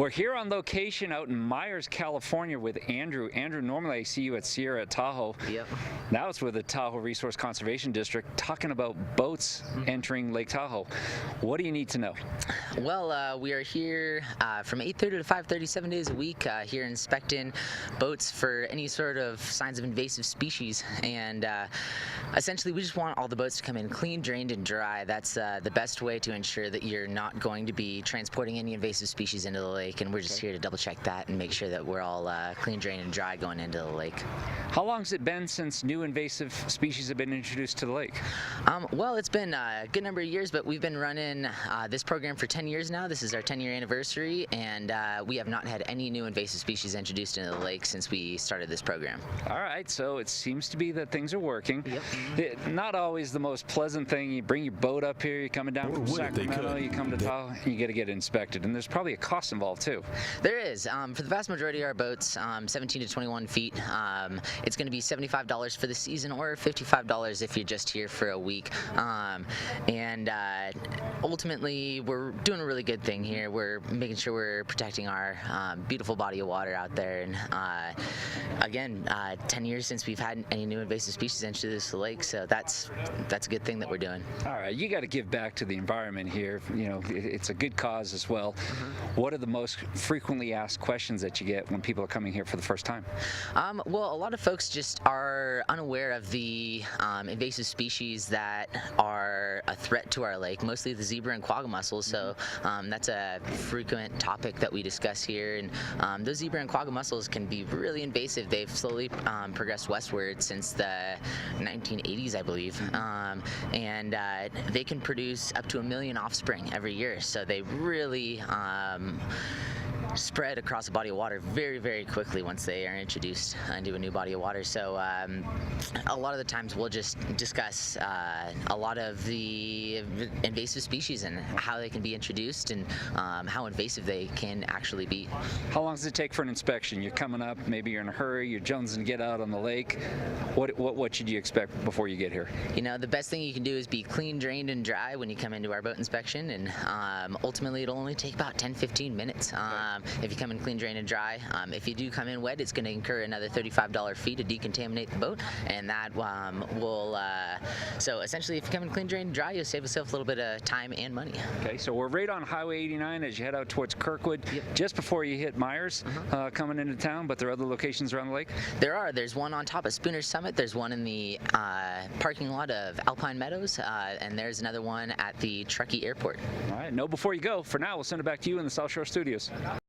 We're here on location out in Myers, California with Andrew. Andrew, normally I see you at Sierra at Tahoe. Yep. Now it's with the Tahoe Resource Conservation District talking about boats entering Lake Tahoe. What do you need to know? Well, we are here from 8:30 to 5:30, 7 days a week, here inspecting boats for any sort of signs of invasive species. And essentially, we just want all the boats to come in clean, drained, and dry. That's the best way to ensure that you're not going to be transporting any invasive species into the lake. And we're just here to double check that and make sure that we're all clean, drained, and dry going into the lake. How long has it been since new invasive species have been introduced to the lake? Well, it's been a good number of years, but we've been running this program for 10 years now. This is our 10-year anniversary, and we have not had any new invasive species introduced into the lake since we started this program. All right, so it seems to be that things are working. Yep. Not always the most pleasant thing. You bring your boat up here, you're coming down from Sacramento, you come to Tahoe, and you got to get it inspected. And there's probably a cost involved too. There is. For the vast majority of our boats, 17 to 21 feet, it's going to be $75 for the season or $55 if you're just here for a week. Ultimately, we're doing a really good thing here. We're making sure we're protecting our beautiful body of water out there. And again, 10 years since we've had any new invasive species enter this lake, so that's a good thing that we're doing. All right, you got to give back to the environment here. You know, it's a good cause as well. What are the most frequently asked questions that you get when people are coming here for the first time? Well, a lot of folks just are unaware of the invasive species that are a threat to our lake, mostly the zebra and quagga mussels. So that's a frequent topic that we discuss here. And those zebra and quagga mussels can be really invasive. They've slowly progressed westward since the 1980s, I believe. And they can produce up to 1 million offspring every year. So they really spread across a body of water very, very quickly once they are introduced into a new body of water. So a lot of the times we'll just discuss a lot of the invasive species and how they can be introduced and how invasive they can actually be. How long does it take for an inspection? You're coming up, maybe you're in a hurry, you're jonesing to get out on the lake. What should you expect before you get here? You know, the best thing you can do is be clean, drained, and dry when you come into our boat inspection, and ultimately it'll only take about 10-15 minutes. If you come in clean, drained, and dry. If you do come in wet, it's going to incur another $35 fee to decontaminate the boat, and that will, so essentially if you come in clean, drained, and dry, you'll save yourself a little bit of time and money. Okay, so we're right on Highway 89 as you head out towards Kirkwood, just before you hit Myers, coming into town, but there are other locations around the lake? There are. There's one on top of Spooner Summit, there's one in the parking lot of Alpine Meadows, and there's another one at the Truckee Airport. All right, know before you go. For now, we'll send it back to you in the South Shore Studios.